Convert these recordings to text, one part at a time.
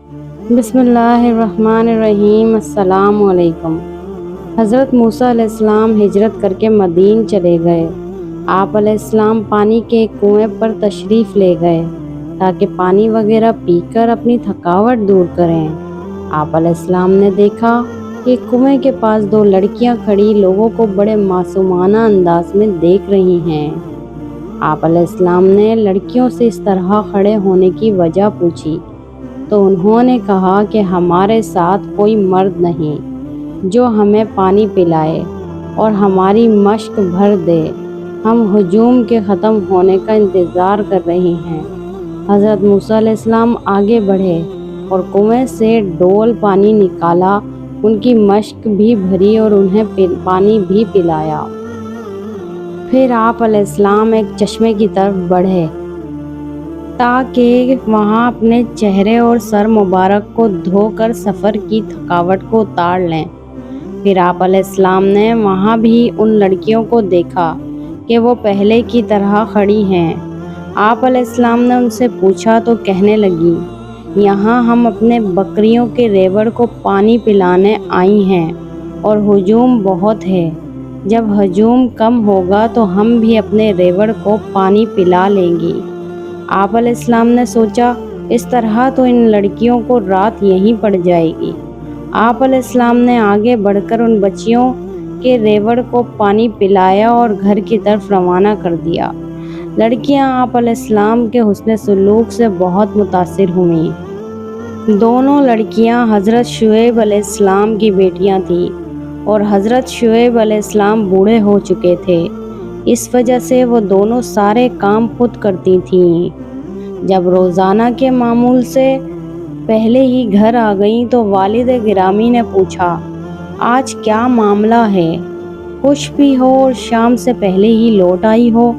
بسم اللہ الرحمن الرحیم۔ السلام علیکم۔ حضرت موسیٰ علیہ السلام ہجرت کر کے مدین چلے گئے۔ آپ علیہ السلام پانی کے ایک کنویں پر تشریف لے گئے تاکہ پانی وغیرہ پی کر اپنی تھکاوٹ دور کریں۔ آپ علیہ السلام نے دیکھا کہ کنویں کے پاس دو لڑکیاں کھڑی لوگوں کو بڑے معصومانہ انداز میں دیکھ رہی ہیں۔ آپ علیہ السلام نے لڑکیوں سے اس طرح کھڑے ہونے کی وجہ پوچھی تو انہوں نے کہا کہ ہمارے ساتھ کوئی مرد نہیں جو ہمیں پانی پلائے اور ہماری مشق بھر دے، ہم ہجوم کے ختم ہونے کا انتظار کر رہے ہیں۔ حضرت موسیٰ علیہ السلام آگے بڑھے اور کنویں سے ڈول پانی نکالا، ان کی مشق بھی بھری اور انہیں پانی بھی پلایا۔ پھر آپ علیہ السلام ایک چشمے کی طرف بڑھے تاکہ وہاں اپنے چہرے اور سر مبارک کو دھو کر سفر کی تھکاوٹ کو اتار لیں۔ پھر آپ علیہ السلام نے وہاں بھی ان لڑکیوں کو دیکھا کہ وہ پہلے کی طرح کھڑی ہیں۔ آپ علیہ السلام نے ان سے پوچھا تو کہنے لگی، یہاں ہم اپنے بکریوں کے ریوڑ کو پانی پلانے آئی ہیں اور ہجوم بہت ہے۔ جب ہجوم کم ہوگا تو ہم بھی اپنے ریوڑ کو پانی پلا لیں گی۔ آپ علیہ السلام نے سوچا اس طرح تو ان لڑکیوں کو رات یہیں پڑ جائے گی۔ آپ علیہ السلام نے آگے بڑھ کر ان بچیوں کے ریوڑ کو پانی پلایا اور گھر کی طرف روانہ کر دیا۔ لڑکیاں آپ علیہ السلام کے حسن سلوک سے بہت متاثر ہوئیں۔ دونوں لڑکیاں حضرت شعیب علیہ السلام کی بیٹیاں تھیں اور حضرت شعیب علیہ السلام بوڑھے ہو چکے تھے، اس وجہ سے وہ دونوں سارے کام خود کرتی تھیں۔ جب روزانہ کے معمول سے پہلے ہی گھر آ گئیں تو والد گرامی نے پوچھا، آج کیا معاملہ ہے؟ خوش بھی ہو اور شام سے پہلے ہی لوٹ آئی ہو؟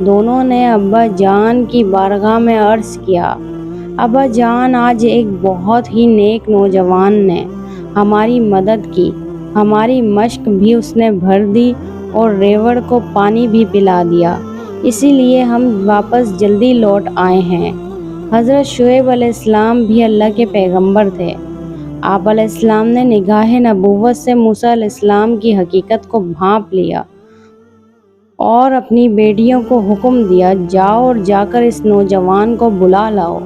دونوں نے ابا جان کی بارگاہ میں عرض کیا، ابا جان، آج ایک بہت ہی نیک نوجوان نے ہماری مدد کی، ہماری مشق بھی اس نے بھر دی اور ریوڑ کو پانی بھی پلا دیا، اسی لیے ہم واپس جلدی لوٹ آئے ہیں۔ حضرت شعیب علیہ السلام بھی اللہ کے پیغمبر تھے۔ آپ علیہ السلام نے نگاہ نبوت سے موسیٰ علیہ السلام کی حقیقت کو بھانپ لیا اور اپنی بیٹیوں کو حکم دیا، جاؤ اور جا کر اس نوجوان کو بلا لاؤ۔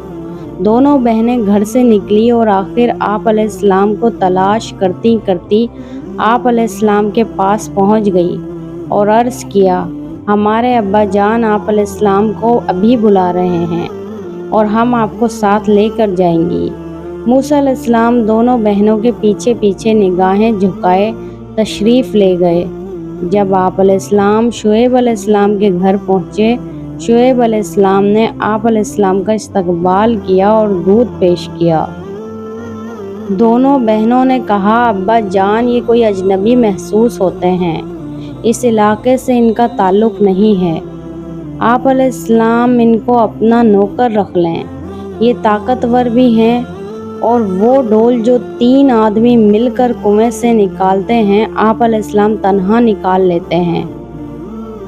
دونوں بہنیں گھر سے نکلی اور آخر آپ علیہ السلام کو تلاش کرتی کرتی آپ علیہ السلام کے پاس پہنچ گئی اور عرض کیا، ہمارے ابا جان آپ علیہ السلام کو ابھی بلا رہے ہیں اور ہم آپ کو ساتھ لے کر جائیں گی۔ موسیٰ علیہ السلام دونوں بہنوں کے پیچھے پیچھے نگاہیں جھکائے تشریف لے گئے۔ جب آپ علیہ السلام شعیب علیہ السلام کے گھر پہنچے، شعیب علیہ السلام نے آپ علیہ السلام کا استقبال کیا اور دودھ پیش کیا۔ دونوں بہنوں نے کہا، ابا جان، یہ کوئی اجنبی محسوس ہوتے ہیں، اس علاقے سے ان کا تعلق نہیں ہے۔ آپ علیہ السلام ان کو اپنا نوکر رکھ لیں، یہ طاقتور بھی ہیں اور وہ ڈول جو 3 آدمی مل کر کنویں سے نکالتے ہیں، آپ علیہ السلام تنہا نکال لیتے ہیں۔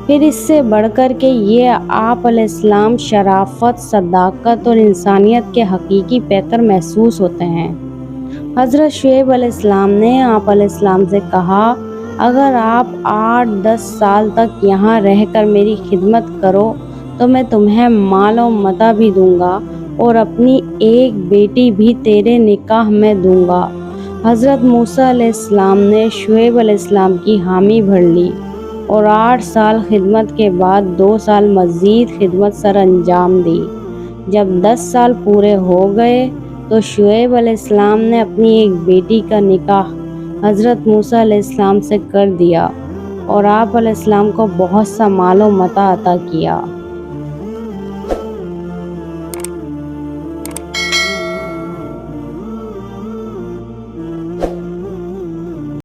پھر اس سے بڑھ کر کہ یہ آپ علیہ السلام شرافت، صداقت اور انسانیت کے حقیقی پیکر محسوس ہوتے ہیں۔ حضرت شعیب علیہ السلام نے آپ علیہ السلام سے کہا، اگر آپ 8-10 سال تک یہاں رہ کر میری خدمت کرو تو میں تمہیں مال و متاع بھی دوں گا اور اپنی ایک بیٹی بھی تیرے نکاح میں دوں گا۔ حضرت موسیٰ علیہ السلام نے شعیب علیہ السلام کی حامی بھر لی اور 8 سال خدمت کے بعد 2 سال مزید خدمت سر انجام دی۔ جب 10 سال پورے ہو گئے تو شعیب علیہ السلام نے اپنی ایک بیٹی کا نکاح حضرت موسیٰ علیہ السلام سے کر دیا اور آپ علیہ السلام کو بہت سا مال و متاع عطا کیا۔